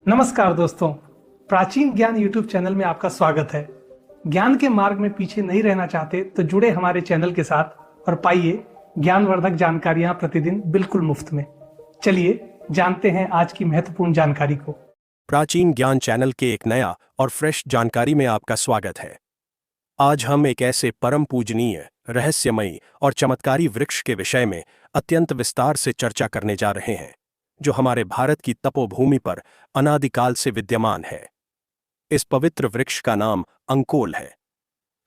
नमस्कार दोस्तों। प्राचीन ज्ञान यूट्यूब चैनल में आपका स्वागत है। ज्ञान के मार्ग में पीछे नहीं रहना चाहते तो जुड़े हमारे चैनल के साथ और पाइए ज्ञानवर्धक जानकारियां प्रतिदिन बिल्कुल मुफ्त में। चलिए जानते हैं आज की महत्वपूर्ण जानकारी को। प्राचीन ज्ञान चैनल के एक नया और फ्रेश जानकारी में आपका स्वागत है। आज हम एक ऐसे परम पूजनीय, रहस्यमयी और चमत्कारी वृक्ष के विषय में अत्यंत विस्तार से चर्चा करने जा रहे हैं, जो हमारे भारत की तपोभूमि पर अनादिकाल से विद्यमान है। इस पवित्र वृक्ष का नाम अंकोल है।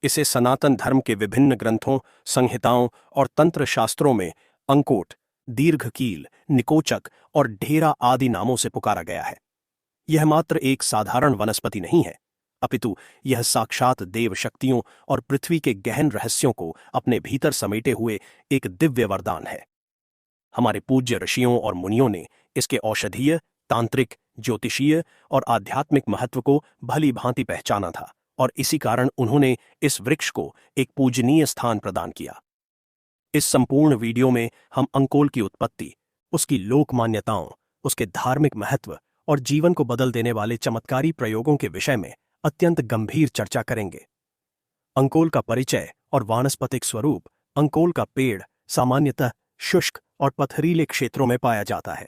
इसे सनातन धर्म के विभिन्न ग्रंथों, संहिताओं और तंत्र शास्त्रों में अंकोट, दीर्घकील, निकोचक और ढेरा आदि नामों से पुकारा गया है। यह मात्र एक साधारण वनस्पति नहीं है, अपितु यह साक्षात देव शक्तियों और पृथ्वी के गहन रहस्यों को अपने भीतर समेटे हुए एक दिव्य वरदान है। हमारे पूज्य ऋषियों और मुनियों ने इसके औषधीय, तांत्रिक, ज्योतिषीय और आध्यात्मिक महत्व को भली भांति पहचाना था और इसी कारण उन्होंने इस वृक्ष को एक पूजनीय स्थान प्रदान किया। इस संपूर्ण वीडियो में हम अंकोल की उत्पत्ति, उसकी लोक मान्यताओं, उसके धार्मिक महत्व और जीवन को बदल देने वाले चमत्कारी प्रयोगों के विषय में अत्यंत गंभीर चर्चा करेंगे। अंकोल का परिचय और वानस्पतिक स्वरूप। अंकोल का पेड़ सामान्यतः शुष्क और पथरीले क्षेत्रों में पाया जाता है।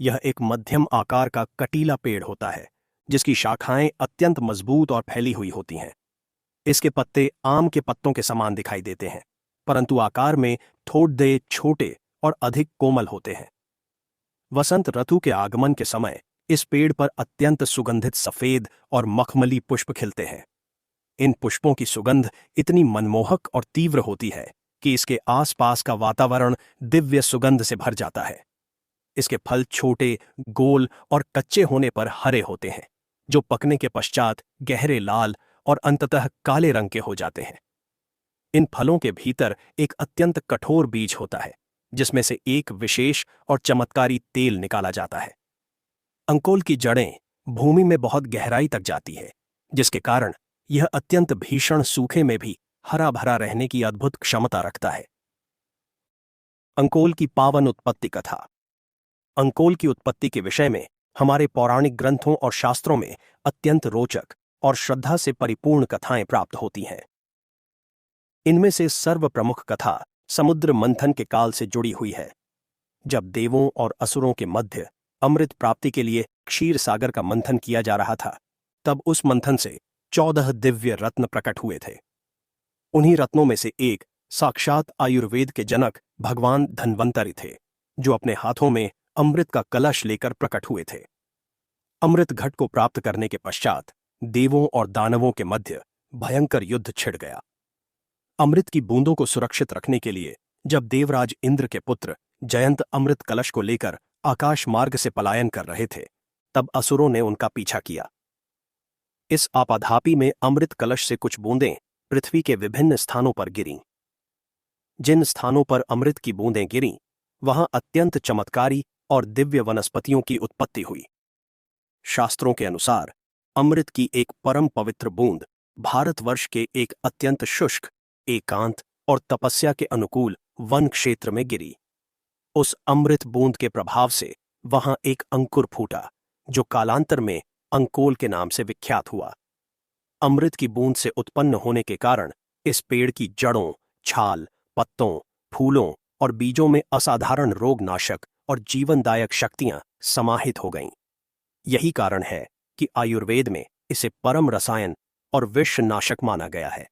यह एक मध्यम आकार का कटीला पेड़ होता है, जिसकी शाखाएं अत्यंत मजबूत और फैली हुई होती हैं। इसके पत्ते आम के पत्तों के समान दिखाई देते हैं, परंतु आकार में थोड़े छोटे और अधिक कोमल होते हैं। वसंत ऋतु के आगमन के समय इस पेड़ पर अत्यंत सुगंधित सफेद और मखमली पुष्प खिलते हैं। इन पुष्पों की सुगंध इतनी मनमोहक और तीव्र होती है कि इसके आसपास का वातावरण दिव्य सुगंध से भर जाता है। इसके फल छोटे, गोल और कच्चे होने पर हरे होते हैं, जो पकने के पश्चात गहरे लाल और अंततः काले रंग के हो जाते हैं। इन फलों के भीतर एक अत्यंत कठोर बीज होता है, जिसमें से एक विशेष और चमत्कारी तेल निकाला जाता है। अंकोल की जड़ें भूमि में बहुत गहराई तक जाती है, जिसके कारण यह अत्यंत भीषण सूखे में भी हरा भरा रहने की अद्भुत क्षमता रखता है। अंकोल की पावन उत्पत्ति कथा। अंकोल की उत्पत्ति के विषय में हमारे पौराणिक ग्रंथों और शास्त्रों में अत्यंत रोचक और श्रद्धा से परिपूर्ण कथाएं प्राप्त होती हैं। इनमें से सर्वप्रमुख कथा समुद्र मंथन के काल से जुड़ी हुई है। जब देवों और असुरों के मध्य अमृत प्राप्ति के लिए क्षीर सागर का मंथन किया जा रहा था, तब उस मंथन से 14 दिव्य रत्न प्रकट हुए थे। उन्हीं रत्नों में से एक साक्षात आयुर्वेद के जनक भगवान धन्वंतरि थे, जो अपने हाथों में अमृत का कलश लेकर प्रकट हुए थे। अमृत घट को प्राप्त करने के पश्चात देवों और दानवों के मध्य भयंकर युद्ध छिड़ गया। अमृत की बूंदों को सुरक्षित रखने के लिए जब देवराज इंद्र के पुत्र जयंत अमृत कलश को लेकर आकाश मार्ग से पलायन कर रहे थे, तब असुरों ने उनका पीछा किया। इस आपाधापी में अमृत कलश से कुछ बूंदें पृथ्वी के विभिन्न स्थानों पर गिरीं। जिन स्थानों पर अमृत की बूंदें गिरीं, वहां अत्यंत चमत्कारी और दिव्य वनस्पतियों की उत्पत्ति हुई। शास्त्रों के अनुसार अमृत की एक परम पवित्र बूंद भारतवर्ष के एक अत्यंत शुष्क, एकांत और तपस्या के अनुकूल वन क्षेत्र में गिरी। उस अमृत बूंद के प्रभाव से वहां एक अंकुर फूटा, जो कालांतर में अंकोल के नाम से विख्यात हुआ। अमृत की बूंद से उत्पन्न होने के कारण इस पेड़ की जड़ों, छाल, पत्तों, फूलों और बीजों में असाधारण रोगनाशक और जीवनदायक शक्तियां समाहित हो गईं। यही कारण है कि आयुर्वेद में इसे परम रसायन और विषनाशक माना गया है।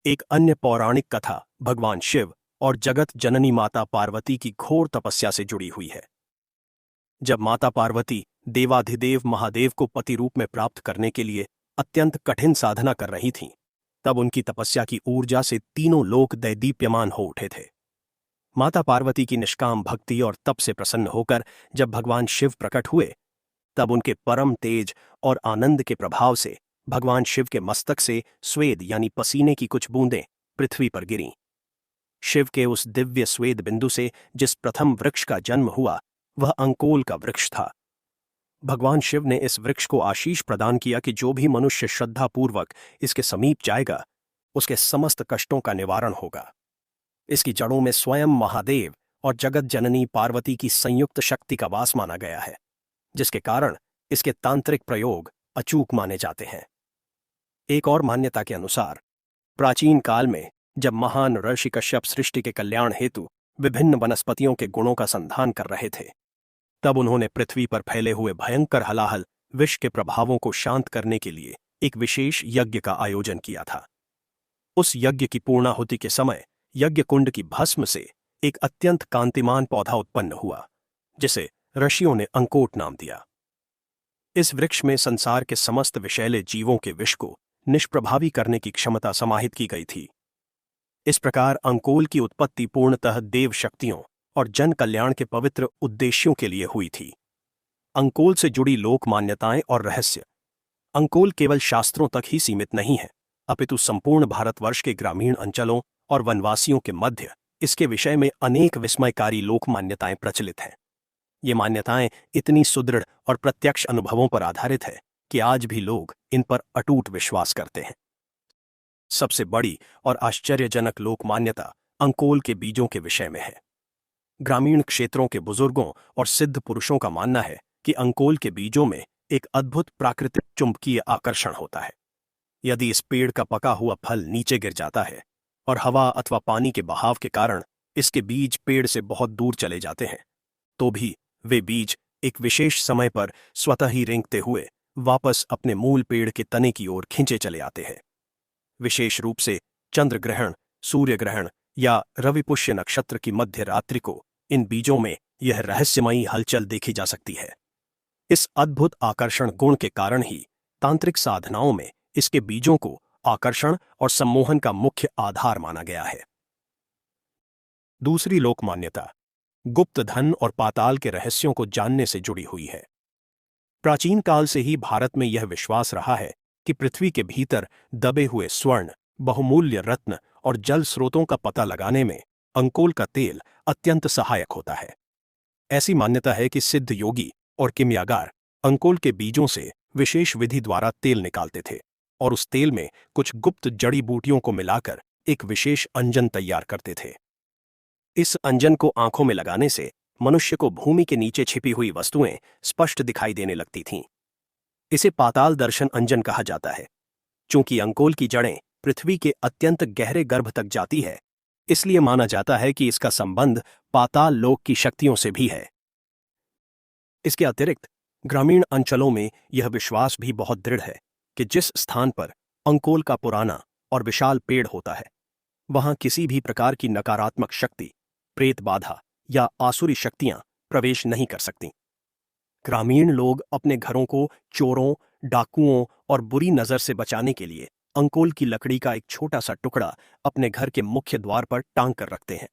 एक अन्य पौराणिक कथा भगवान शिव और जगत जननी माता पार्वती की घोर तपस्या से जुड़ी हुई है। जब माता पार्वती देवाधिदेव महादेव को पति रूप में प्राप्त करने के लिए अत्यंत कठिन साधना कर रही थीं, तब उनकी तपस्या की ऊर्जा से तीनों लोक दैदीप्यमान हो उठे थे। माता पार्वती की निष्काम भक्ति और तप से प्रसन्न होकर जब भगवान शिव प्रकट हुए, तब उनके परम तेज और आनंद के प्रभाव से भगवान शिव के मस्तक से स्वेद यानी पसीने की कुछ बूंदें पृथ्वी पर गिरीं। शिव के उस दिव्य स्वेद बिंदु से जिस प्रथम वृक्ष का जन्म हुआ, वह अंकोल का वृक्ष था। भगवान शिव ने इस वृक्ष को आशीष प्रदान किया कि जो भी मनुष्य श्रद्धापूर्वक इसके समीप जाएगा, उसके समस्त कष्टों का निवारण होगा। इसकी जड़ों में स्वयं महादेव और जगत जननी पार्वती की संयुक्त शक्ति का वास माना गया है। जिसके कारण इसके तांत्रिक प्रयोग अचूक माने जाते हैं। एक और मान्यता के अनुसार प्राचीन काल में जब महान ऋषि कश्यप सृष्टि के कल्याण हेतु विभिन्न वनस्पतियों के गुणों का संधान कर रहे थे, तब उन्होंने पृथ्वी पर फैले हुए भयंकर हलाहल विष के प्रभावों को शांत करने के लिए एक विशेष यज्ञ का आयोजन किया था। उस यज्ञ की पूर्णाहुति के समय यज्ञ कुंड की भस्म से एक अत्यंत कांतिमान पौधा उत्पन्न हुआ, जिसे ऋषियों ने अंकोट नाम दिया। इस वृक्ष में संसार के समस्त विषैले जीवों के विष को निष्प्रभावी करने की क्षमता समाहित की गई थी। इस प्रकार अंकोल की उत्पत्ति पूर्णतः देव शक्तियों और जन कल्याण के पवित्र उद्देश्यों के लिए हुई थी। अंकोल से जुड़ी लोक मान्यताएं और रहस्य। अंकोल केवल शास्त्रों तक ही सीमित नहीं है, अपितु संपूर्ण भारतवर्ष के ग्रामीण अंचलों और वनवासियों के मध्य इसके विषय में अनेक विस्मयकारी लोक मान्यताएं प्रचलित हैं। ये मान्यताएं इतनी सुदृढ़ और प्रत्यक्ष अनुभवों पर आधारित है कि आज भी लोग इन पर अटूट विश्वास करते हैं। सबसे बड़ी और आश्चर्यजनक लोक मान्यता अंकोल के बीजों के विषय में है। ग्रामीण क्षेत्रों के बुजुर्गों और सिद्ध पुरुषों का मानना है कि अंकोल के बीजों में एक अद्भुत प्राकृतिक चुंबकीय आकर्षण होता है। यदि इस पेड़ का पका हुआ फल नीचे गिर जाता है और हवा अथवा पानी के बहाव के कारण इसके बीज पेड़ से बहुत दूर चले जाते हैं, तो भी वे बीज एक विशेष समय पर स्वतः ही रेंगते हुए वापस अपने मूल पेड़ के तने की ओर खींचे चले आते हैं। विशेष रूप से चंद्र ग्रहण, सूर्य ग्रहण या रविपुष्य नक्षत्र की मध्य रात्रि को इन बीजों में यह रहस्यमयी हलचल देखी जा सकती है। इस अद्भुत आकर्षण गुण के कारण ही तांत्रिक साधनाओं में इसके बीजों को आकर्षण और सम्मोहन का मुख्य आधार माना गया है। दूसरी लोक मान्यता गुप्त धन और पाताल के रहस्यों को जानने से जुड़ी हुई है। प्राचीन काल से ही भारत में यह विश्वास रहा है कि पृथ्वी के भीतर दबे हुए स्वर्ण, बहुमूल्य रत्न और जल स्रोतों का पता लगाने में अंकोल का तेल अत्यंत सहायक होता है। ऐसी मान्यता है कि सिद्ध योगी और किमियागार अंकोल के बीजों से विशेष विधि द्वारा तेल निकालते थे और उस तेल में कुछ गुप्त जड़ी बूटियों को मिलाकर एक विशेष अंजन तैयार करते थे। इस अंजन को आंखों में लगाने से मनुष्य को भूमि के नीचे छिपी हुई वस्तुएं स्पष्ट दिखाई देने लगती थीं। इसे पाताल दर्शन अंजन कहा जाता है। चूंकि अंकोल की जड़ें पृथ्वी के अत्यंत गहरे गर्भ तक जाती है, इसलिए माना जाता है कि इसका संबंध पाताल लोक की शक्तियों से भी है। इसके अतिरिक्त ग्रामीण अंचलों में यह विश्वास भी बहुत दृढ़ है कि जिस स्थान पर अंकोल का पुराना और विशाल पेड़ होता है, वहां किसी भी प्रकार की नकारात्मक शक्ति, प्रेत बाधा या आसुरी शक्तियां प्रवेश नहीं कर सकती। ग्रामीण लोग अपने घरों को चोरों, डाकुओं और बुरी नजर से बचाने के लिए अंकोल की लकड़ी का एक छोटा सा टुकड़ा अपने घर के मुख्य द्वार पर टांग कर रखते हैं।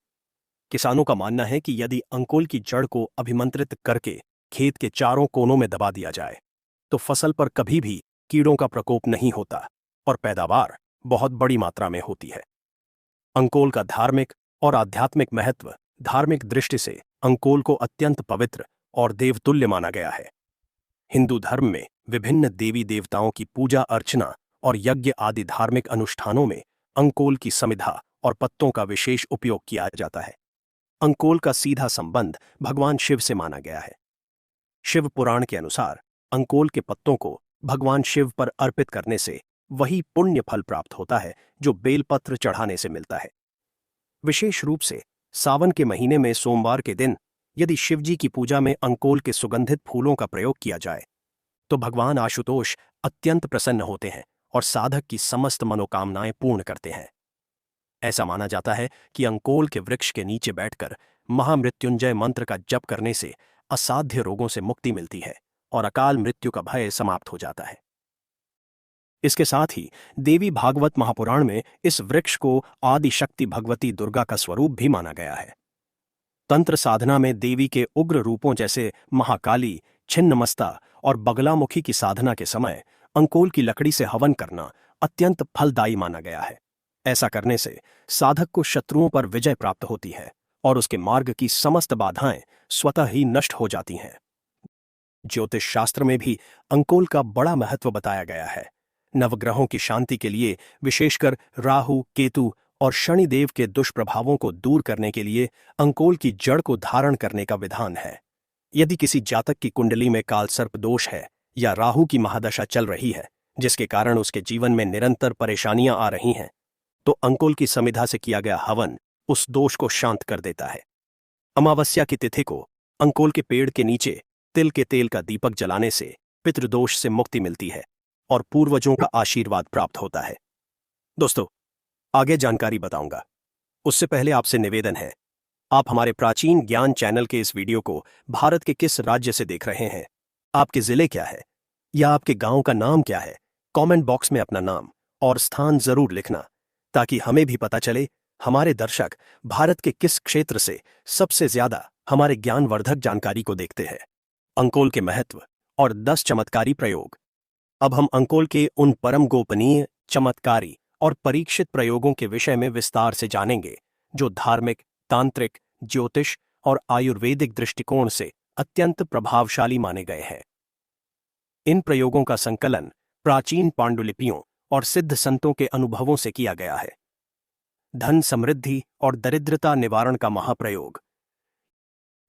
किसानों का मानना है कि यदि अंकोल की जड़ को अभिमंत्रित करके खेत के चारों कोनों में दबा दिया जाए, तो फसल पर कभी भी कीड़ों का प्रकोप नहीं होता और पैदावार बहुत बड़ी मात्रा में होती है। अंकोल का धार्मिक और आध्यात्मिक महत्व। धार्मिक दृष्टि से अंकोल को अत्यंत पवित्र और देवतुल्य माना गया है। हिंदू धर्म में विभिन्न देवी देवताओं की पूजा अर्चना और यज्ञ आदि धार्मिक अनुष्ठानों में अंकोल की समिधा और पत्तों का विशेष उपयोग किया जाता है। अंकोल का सीधा संबंध भगवान शिव से माना गया है। शिव पुराण के अनुसार अंकोल के पत्तों को भगवान शिव पर अर्पित करने से वही पुण्य फल प्राप्त होता है जो बेलपत्र चढ़ाने से मिलता है। विशेष रूप से सावन के महीने में सोमवार के दिन यदि शिवजी की पूजा में अंकोल के सुगंधित फूलों का प्रयोग किया जाए, तो भगवान आशुतोष अत्यंत प्रसन्न होते हैं और साधक की समस्त मनोकामनाएं पूर्ण करते हैं। ऐसा माना जाता है कि अंकोल के वृक्ष के नीचे बैठकर महामृत्युंजय मंत्र का जप करने से असाध्य रोगों से मुक्ति मिलती है और अकाल मृत्यु का भय समाप्त हो जाता है। इसके साथ ही देवी भागवत महापुराण में इस वृक्ष को आदि शक्ति भगवती दुर्गा का स्वरूप भी माना गया है। तंत्र साधना में देवी के उग्र रूपों जैसे महाकाली, छिन्नमस्ता और बगलामुखी की साधना के समय अंकोल की लकड़ी से हवन करना अत्यंत फलदायी माना गया है। ऐसा करने से साधक को शत्रुओं पर विजय प्राप्त होती है और उसके मार्ग की समस्त बाधाएं स्वतः ही नष्ट हो जाती हैं। ज्योतिष शास्त्र में भी अंकोल का बड़ा महत्व बताया गया है। नवग्रहों की शांति के लिए, विशेषकर राहु, केतु और शनिदेव के दुष्प्रभावों को दूर करने के लिए अंकोल की जड़ को धारण करने का विधान है। यदि किसी जातक की कुंडली में कालसर्प दोष है या राहु की महादशा चल रही है, जिसके कारण उसके जीवन में निरंतर परेशानियां आ रही हैं, तो अंकोल की समिधा से किया गया हवन उस दोष को शांत कर देता है। अमावस्या की तिथि को अंकोल के पेड़ के नीचे तिल के तेल का दीपक जलाने से पितृदोष से मुक्ति मिलती है और पूर्वजों का आशीर्वाद प्राप्त होता है। दोस्तों, आगे जानकारी बताऊंगा, उससे पहले आपसे निवेदन है, आप हमारे प्राचीन ज्ञान चैनल के इस वीडियो को भारत के किस राज्य से देख रहे हैं, आपके जिले क्या है या आपके गांव का नाम क्या है, कमेंट बॉक्स में अपना नाम और स्थान जरूर लिखना, ताकि हमें भी पता चले हमारे दर्शक भारत के किस क्षेत्र से सबसे ज्यादा हमारे ज्ञानवर्धक जानकारी को देखते हैं। अंकोल के महत्व और 10 चमत्कारी प्रयोग। अब हम अंकोल के उन परम गोपनीय, चमत्कारी और परीक्षित प्रयोगों के विषय में विस्तार से जानेंगे जो धार्मिक, तांत्रिक, ज्योतिष और आयुर्वेदिक दृष्टिकोण से अत्यंत प्रभावशाली माने गए हैं। इन प्रयोगों का संकलन प्राचीन पांडुलिपियों और सिद्ध संतों के अनुभवों से किया गया है। धन समृद्धि और दरिद्रता निवारण का महाप्रयोग।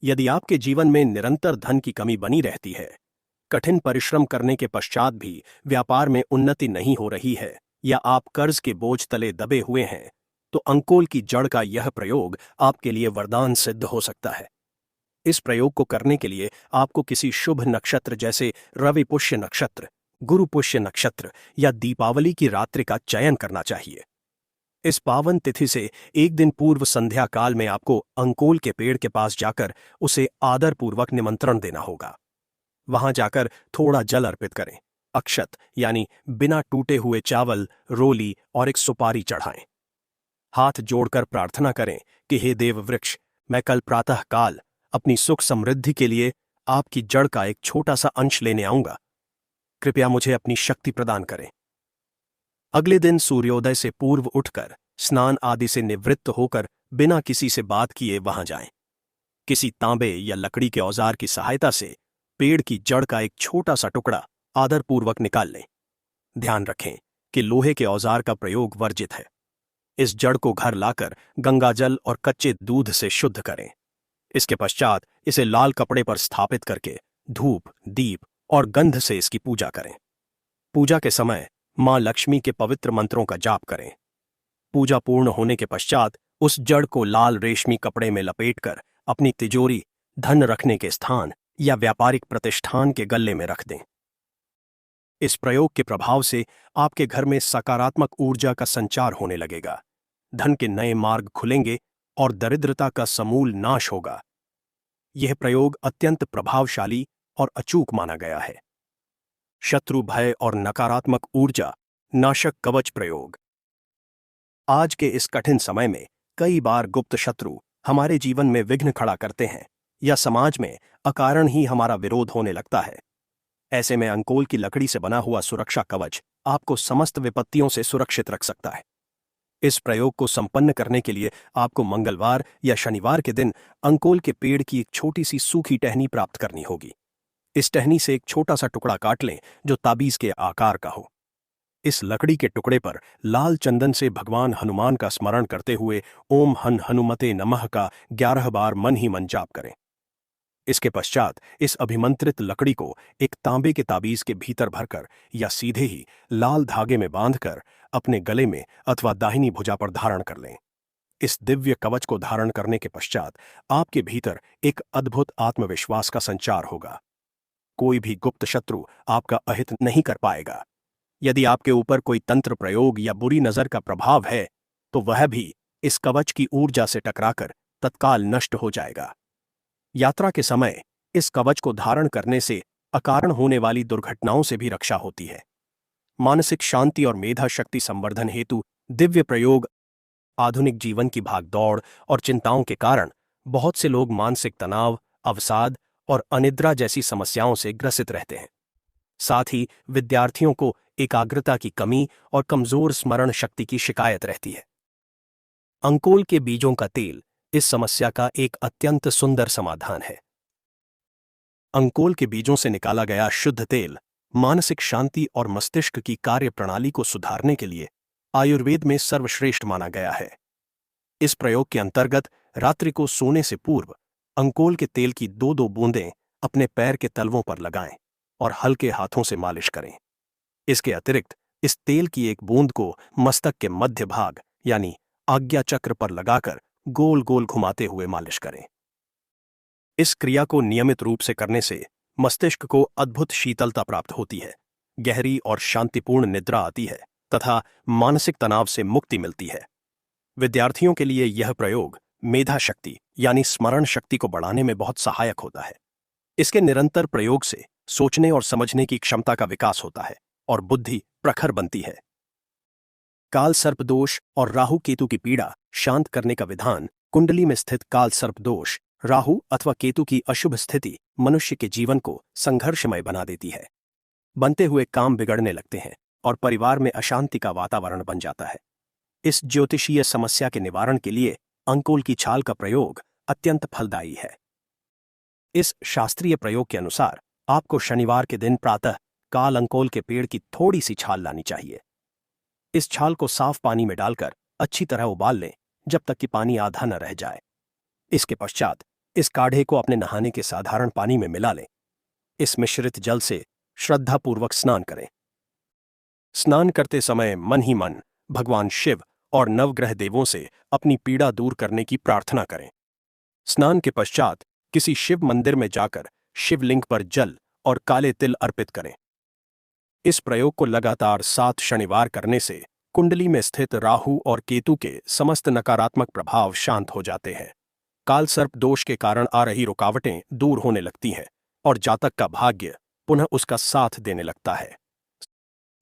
यदि आपके जीवन में निरंतर धन की कमी बनी रहती है, कठिन परिश्रम करने के पश्चात भी व्यापार में उन्नति नहीं हो रही है या आप कर्ज के बोझ तले दबे हुए हैं, तो अंकोल की जड़ का यह प्रयोग आपके लिए वरदान सिद्ध हो सकता है। इस प्रयोग को करने के लिए आपको किसी शुभ नक्षत्र जैसे रवि पुष्य नक्षत्र, गुरु पुष्य नक्षत्र या दीपावली की रात्रि का चयन करना चाहिए। इस पावन तिथि से एक दिन पूर्व संध्या काल में आपको अंकोल के पेड़ के पास जाकर उसे आदरपूर्वक निमंत्रण देना होगा। वहां जाकर थोड़ा जल अर्पित करें, अक्षत यानी बिना टूटे हुए चावल, रोली और एक सुपारी चढ़ाएं। हाथ जोड़कर प्रार्थना करें कि हे देव वृक्ष, मैं कल प्रातः काल अपनी सुख समृद्धि के लिए आपकी जड़ का एक छोटा सा अंश लेने आऊंगा। कृपया मुझे अपनी शक्ति प्रदान करें। अगले दिन सूर्योदय से पूर्व उठकर स्नान आदि से निवृत्त होकर बिना किसी से बात किए वहां जाएं। किसी तांबे या लकड़ी के औजार की सहायता से पेड़ की जड़ का एक छोटा सा टुकड़ा आदरपूर्वक निकाल लें। ध्यान रखें कि लोहे के औजार का प्रयोग वर्जित है। इस जड़ को घर लाकर गंगाजल और कच्चे दूध से शुद्ध करें। इसके पश्चात इसे लाल कपड़े पर स्थापित करके धूप, दीप और गंध से इसकी पूजा करें। पूजा के समय मां लक्ष्मी के पवित्र मंत्रों का जाप करें। पूजा पूर्ण होने के पश्चात उस जड़ को लाल रेशमी कपड़े में लपेटकर अपनी तिजोरी, धन रखने के स्थान या व्यापारिक प्रतिष्ठान के गल्ले में रख दें। इस प्रयोग के प्रभाव से आपके घर में सकारात्मक ऊर्जा का संचार होने लगेगा, धन के नए मार्ग खुलेंगे और दरिद्रता का समूल नाश होगा। यह प्रयोग अत्यंत प्रभावशाली और अचूक माना गया है। शत्रु भय और नकारात्मक ऊर्जा नाशक कवच प्रयोग। आज के इस कठिन समय में कई बार गुप्त शत्रु हमारे जीवन में विघ्न खड़ा करते हैं या समाज में अकारण ही हमारा विरोध होने लगता है। ऐसे में अंकोल की लकड़ी से बना हुआ सुरक्षा कवच आपको समस्त विपत्तियों से सुरक्षित रख सकता है। इस प्रयोग को संपन्न करने के लिए आपको मंगलवार या शनिवार के दिन अंकोल के पेड़ की एक छोटी सी सूखी टहनी प्राप्त करनी होगी। इस टहनी से एक छोटा सा टुकड़ा काट लें जो ताबीज के आकार का हो। इस लकड़ी के टुकड़े पर लाल चंदन से भगवान हनुमान का स्मरण करते हुए ओम हन हनुमते नमः का 11 बार मन ही मन जाप करें। इसके पश्चात इस अभिमंत्रित लकड़ी को एक तांबे के ताबीज के भीतर भरकर या सीधे ही लाल धागे में बांधकर अपने गले में अथवा दाहिनी भुजा पर धारण कर लें। इस दिव्य कवच को धारण करने के पश्चात आपके भीतर एक अद्भुत आत्मविश्वास का संचार होगा। कोई भी गुप्त शत्रु आपका अहित नहीं कर पाएगा। यदि आपके ऊपर कोई तंत्र प्रयोग या बुरी नजर का प्रभाव है, तो वह भी इस कवच की ऊर्जा से टकराकर तत्काल नष्ट हो जाएगा। यात्रा के समय इस कवच को धारण करने से अकारण होने वाली दुर्घटनाओं से भी रक्षा होती है। मानसिक शांति और मेधा शक्ति संवर्धन हेतु दिव्य प्रयोग। आधुनिक जीवन की भागदौड़ और चिंताओं के कारण बहुत से लोग मानसिक तनाव, अवसाद और अनिद्रा जैसी समस्याओं से ग्रसित रहते हैं। साथ ही विद्यार्थियों को एकाग्रता की कमी और कमजोर स्मरण शक्ति की शिकायत रहती है। अंकोल के बीजों का तेल इस समस्या का एक अत्यंत सुंदर समाधान है। अंकोल के बीजों से निकाला गया शुद्ध तेल मानसिक शांति और मस्तिष्क की कार्य प्रणाली को सुधारने के लिए आयुर्वेद में सर्वश्रेष्ठ माना गया है। इस प्रयोग के अंतर्गत रात्रि को सोने से पूर्व अंकोल के तेल की 2-2 बूंदें अपने पैर के तलवों पर लगाएं और हल्के हाथों से मालिश करें। इसके अतिरिक्त इस तेल की एक बूंद को मस्तक के मध्य भाग यानी आज्ञा चक्र पर लगाकर गोल गोल घुमाते हुए मालिश करें। इस क्रिया को नियमित रूप से करने से मस्तिष्क को अद्भुत शीतलता प्राप्त होती है, गहरी और शांतिपूर्ण निद्रा आती है तथा मानसिक तनाव से मुक्ति मिलती है। विद्यार्थियों के लिए यह प्रयोग मेधा शक्ति यानी स्मरण शक्ति को बढ़ाने में बहुत सहायक होता है। इसके निरंतर प्रयोग से सोचने और समझने की क्षमता का विकास होता है और बुद्धि प्रखर बनती है। काल सर्प दोष और राहु केतु की पीड़ा शांत करने का विधान। कुंडली में स्थित काल सर्प दोष, राहु अथवा केतु की अशुभ स्थिति मनुष्य के जीवन को संघर्षमय बना देती है। बनते हुए काम बिगड़ने लगते हैं और परिवार में अशांति का वातावरण बन जाता है। इस ज्योतिषीय समस्या के निवारण के लिए अंकोल की छाल का प्रयोग अत्यंत फलदायी है। इस शास्त्रीय प्रयोग के अनुसार आपको शनिवार के दिन प्रातः काल अंकोल के पेड़ की थोड़ी सी छाल लानी चाहिए। इस छाल को साफ पानी में डालकर अच्छी तरह उबाल लें जब तक कि पानी आधा न रह जाए। इसके पश्चात इस काढ़े को अपने नहाने के साधारण पानी में मिला लें। इस मिश्रित जल से श्रद्धापूर्वक स्नान करें। स्नान करते समय मन ही मन भगवान शिव और नवग्रह देवों से अपनी पीड़ा दूर करने की प्रार्थना करें। स्नान के पश्चात किसी शिव मंदिर में जाकर शिवलिंग पर जल और काले तिल अर्पित करें। इस प्रयोग को लगातार 7 शनिवार करने से कुंडली में स्थित राहु और केतु के समस्त नकारात्मक प्रभाव शांत हो जाते हैं। काल सर्प दोष के कारण आ रही रुकावटें दूर होने लगती हैं और जातक का भाग्य पुनः उसका साथ देने लगता है।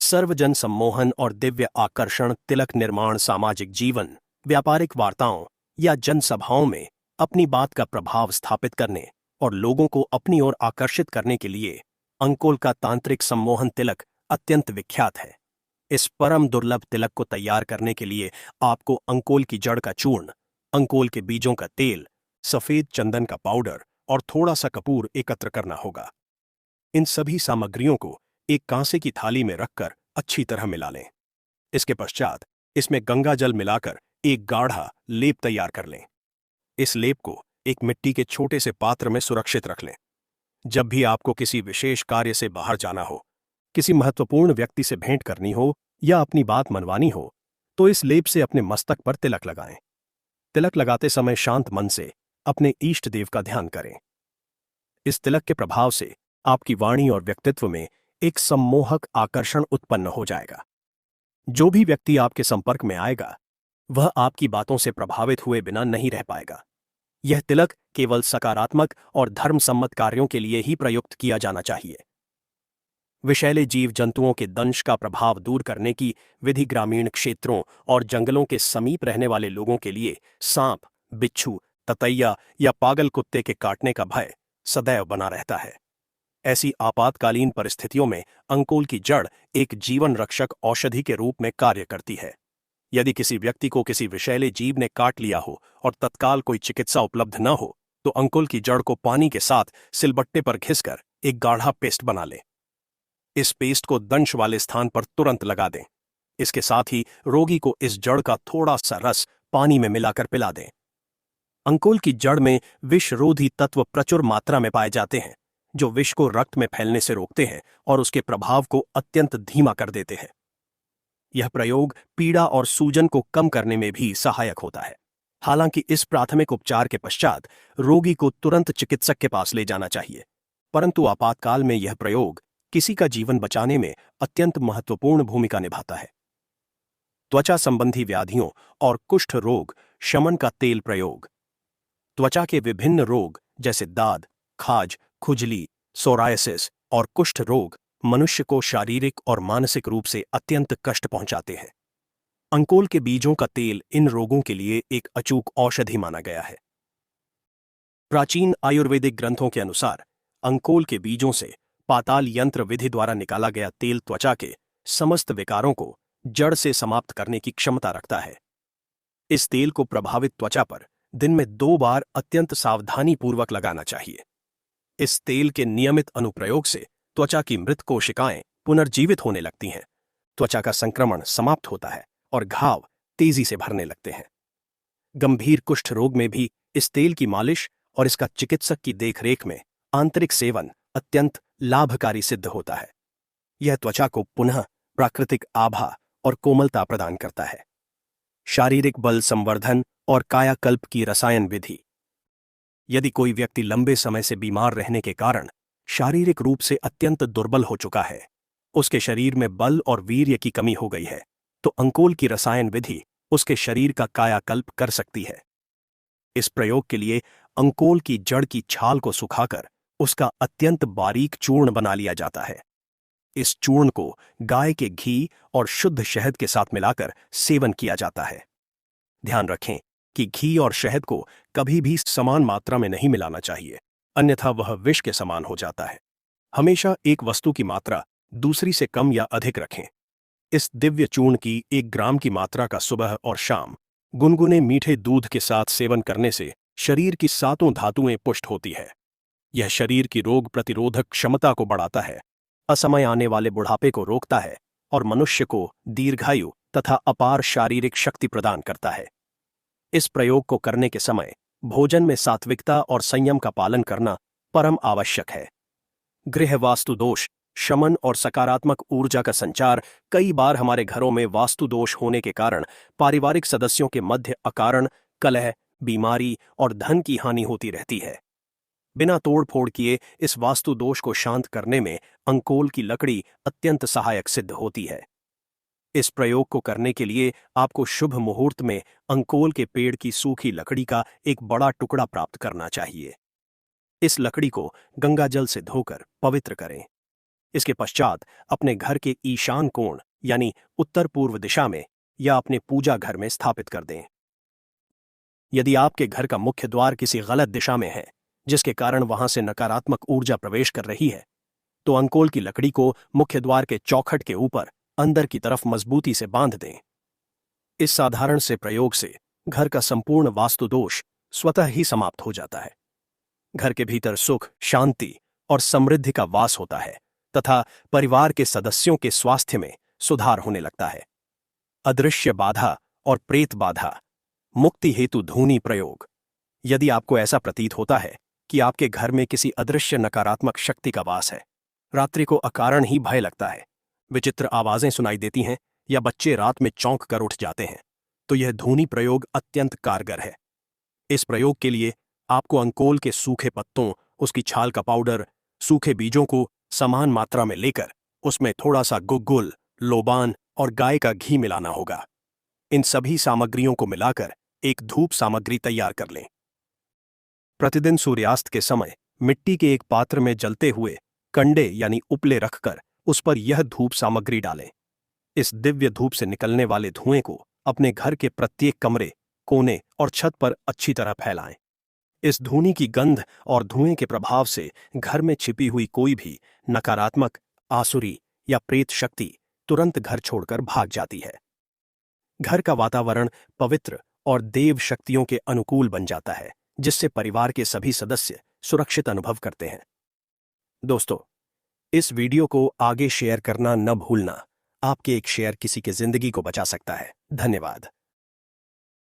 सर्वजन सम्मोहन और दिव्य आकर्षण, तिलक निर्माण, सामाजिक जीवन, व्यापारिक वार्ताओं या जनसभाओं में अपनी बात का प्रभाव स्थापित करने और लोगों को अपनी ओर आकर्षित करने के लिए अंकोल का तांत्रिक सम्मोहन तिलक अत्यंत विख्यात है। इस परम दुर्लभ तिलक को तैयार करने के लिए आपको अंकोल की जड़ का चूर्ण, अंकोल के बीजों का तेल, सफेद चंदन का पाउडर और थोड़ा सा कपूर एकत्र करना होगा। इन सभी सामग्रियों को एक कांसे की थाली में रखकर अच्छी तरह मिला लें। इसके पश्चात इसमें गंगा जल मिलाकर एक गाढ़ा लेप तैयार कर लें। इस लेप को एक मिट्टी के छोटे से पात्र में सुरक्षित रख लें। जब भी आपको किसी विशेष कार्य से बाहर जाना हो, किसी महत्वपूर्ण व्यक्ति से भेंट करनी हो या अपनी बात मनवानी हो, तो इस लेप से अपने मस्तक पर तिलक लगाएं। तिलक लगाते समय शांत मन से अपने इष्ट देव का ध्यान करें। इस तिलक के प्रभाव से आपकी वाणी और व्यक्तित्व में एक सम्मोहक आकर्षण उत्पन्न हो जाएगा। जो भी व्यक्ति आपके संपर्क में आएगा, वह आपकी बातों से प्रभावित हुए बिना नहीं रह पाएगा। यह तिलक केवल सकारात्मक और धर्मसम्मत कार्यों के लिए ही प्रयुक्त किया जाना चाहिए। विषैले जीव जंतुओं के दंश का प्रभाव दूर करने की विधि ग्रामीण क्षेत्रों और जंगलों के समीप रहने वाले लोगों के लिए सांप, बिच्छू, ततैया या पागल कुत्ते के काटने का भय सदैव बना रहता है। ऐसी आपातकालीन परिस्थितियों में अंकोल की जड़ एक जीवन रक्षक औषधि के रूप में कार्य करती है। यदि किसी व्यक्ति को किसी विषैले जीव ने काट लिया हो और तत्काल कोई चिकित्सा उपलब्ध न हो, तो अंकोल की जड़ को पानी के साथ सिलबट्टे पर घिसकर एक गाढ़ा पेस्ट बना लें। इस पेस्ट को दंश वाले स्थान पर तुरंत लगा दें। इसके साथ ही रोगी को इस जड़ का थोड़ा सा रस पानी में मिलाकर पिला दें। अंकोल की जड़ में विषरोधी तत्व प्रचुर मात्रा में पाए जाते हैं, जो विष को रक्त में फैलने से रोकते हैं और उसके प्रभाव को अत्यंत धीमा कर देते हैं। यह प्रयोग पीड़ा और सूजन को कम करने में भी सहायक होता है। हालांकि इस प्राथमिक उपचार के पश्चात रोगी को तुरंत चिकित्सक के पास ले जाना चाहिए, परंतु आपातकाल में यह प्रयोग किसी का जीवन बचाने में अत्यंत महत्वपूर्ण भूमिका निभाता है। त्वचा संबंधी व्याधियों और कुष्ठ रोग शमन का तेल प्रयोग। त्वचा के विभिन्न रोग जैसे दाद, खाज, खुजली, सोरायसिस और कुष्ठ रोग मनुष्य को शारीरिक और मानसिक रूप से अत्यंत कष्ट पहुंचाते हैं। अंकोल के बीजों का तेल इन रोगों के लिए एक अचूक औषधि माना गया है। प्राचीन आयुर्वेदिक ग्रंथों के अनुसार अंकोल के बीजों से पाताल यंत्र विधि द्वारा निकाला गया तेल त्वचा के समस्त विकारों को जड़ से समाप्त करने की क्षमता रखता है। इस तेल को प्रभावित त्वचा पर दिन में 2 बार अत्यंत सावधानीपूर्वक लगाना चाहिए। इस तेल के नियमित अनुप्रयोग से त्वचा की मृत कोशिकाएं पुनर्जीवित होने लगती हैं, त्वचा का संक्रमण समाप्त होता है और घाव तेजी से भरने लगते हैं। गंभीर कुष्ठ रोग में भी इस तेल की मालिश और इसका चिकित्सक की देखरेख में आंतरिक सेवन अत्यंत लाभकारी सिद्ध होता है। यह त्वचा को पुनः प्राकृतिक आभा और कोमलता प्रदान करता है। शारीरिक बल संवर्धन और कायाकल्प की रसायन विधि। यदि कोई व्यक्ति लंबे समय से बीमार रहने के कारण शारीरिक रूप से अत्यंत दुर्बल हो चुका है, उसके शरीर में बल और वीर्य की कमी हो गई है, तो अंकोल की रसायन विधि उसके शरीर का कायाकल्प कर सकती है। इस प्रयोग के लिए अंकोल की जड़ की छाल को सुखाकर उसका अत्यंत बारीक चूर्ण बना लिया जाता है। इस चूर्ण को गाय के घी और शुद्ध शहद के साथ मिलाकर सेवन किया जाता है। ध्यान रखें कि घी और शहद को कभी भी समान मात्रा में नहीं मिलाना चाहिए, अन्यथा वह विष के समान हो जाता है। हमेशा एक वस्तु की मात्रा दूसरी से कम या अधिक रखें। इस दिव्य चूर्ण की 1 ग्राम की मात्रा का सुबह और शाम गुनगुने मीठे दूध के साथ सेवन करने से शरीर की 7 धातुएं पुष्ट होती है। यह शरीर की रोग प्रतिरोधक क्षमता को बढ़ाता है, असमय आने वाले बुढ़ापे को रोकता है और मनुष्य को दीर्घायु तथा अपार शारीरिक शक्ति प्रदान करता है। इस प्रयोग को करने के समय भोजन में सात्विकता और संयम का पालन करना परम आवश्यक है। गृह वास्तु दोष शमन और सकारात्मक ऊर्जा का संचार। कई बार हमारे घरों में वास्तु दोष होने के कारण पारिवारिक सदस्यों के मध्य अकारण कलह, बीमारी और धन की हानि होती रहती है। बिना तोड़-फोड़ किए इस वास्तु दोष को शांत करने में अंकोल की लकड़ी अत्यंत सहायक सिद्ध होती है। इस प्रयोग को करने के लिए आपको शुभ मुहूर्त में अंकोल के पेड़ की सूखी लकड़ी का एक बड़ा टुकड़ा प्राप्त करना चाहिए। इस लकड़ी को गंगा जल से धोकर पवित्र करें। इसके पश्चात अपने घर के ईशान कोण यानी उत्तर पूर्व दिशा में या अपने पूजा घर में स्थापित कर दें। यदि आपके घर का मुख्य द्वार किसी गलत दिशा में है, जिसके कारण वहां से नकारात्मक ऊर्जा प्रवेश कर रही है, तो अंकोल की लकड़ी को मुख्य द्वार के चौखट के ऊपर अंदर की तरफ मजबूती से बांध दें। इस साधारण से प्रयोग से घर का संपूर्ण वास्तु दोष स्वतः ही समाप्त हो जाता है। घर के भीतर सुख, शांति और समृद्धि का वास होता है तथा परिवार के सदस्यों के स्वास्थ्य में सुधार होने लगता है। अदृश्य बाधा और प्रेत बाधा मुक्ति हेतु धूनी प्रयोग। यदि आपको ऐसा प्रतीत होता है कि आपके घर में किसी अदृश्य नकारात्मक शक्ति का वास है, रात्रि को अकारण ही भय लगता है, विचित्र आवाजें सुनाई देती हैं या बच्चे रात में चौंक कर उठ जाते हैं, तो यह धूनी प्रयोग अत्यंत कारगर है। इस प्रयोग के लिए आपको अंकोल के सूखे पत्तों, उसकी छाल का पाउडर, सूखे बीजों को समान मात्रा में लेकर उसमें थोड़ा सा गुग्गुल, लोबान और गाय का घी मिलाना होगा। इन सभी सामग्रियों को मिलाकर एक धूप सामग्री तैयार कर लें। प्रतिदिन सूर्यास्त के समय मिट्टी के एक पात्र में जलते हुए कंडे यानी उपले रखकर उस पर यह धूप सामग्री डालें। इस दिव्य धूप से निकलने वाले धुएं को अपने घर के प्रत्येक कमरे, कोने और छत पर अच्छी तरह फैलाएं। इस धूनी की गंध और धुएं के प्रभाव से घर में छिपी हुई कोई भी नकारात्मक, आसुरी या प्रेत शक्ति तुरंत घर छोड़कर भाग जाती है। घर का वातावरण पवित्र और देव शक्तियों के अनुकूल बन जाता है, जिससे परिवार के सभी सदस्य सुरक्षित अनुभव करते हैं। दोस्तों, इस वीडियो को आगे शेयर करना न भूलना। आपके एक शेयर किसी की जिंदगी को बचा सकता है। धन्यवाद।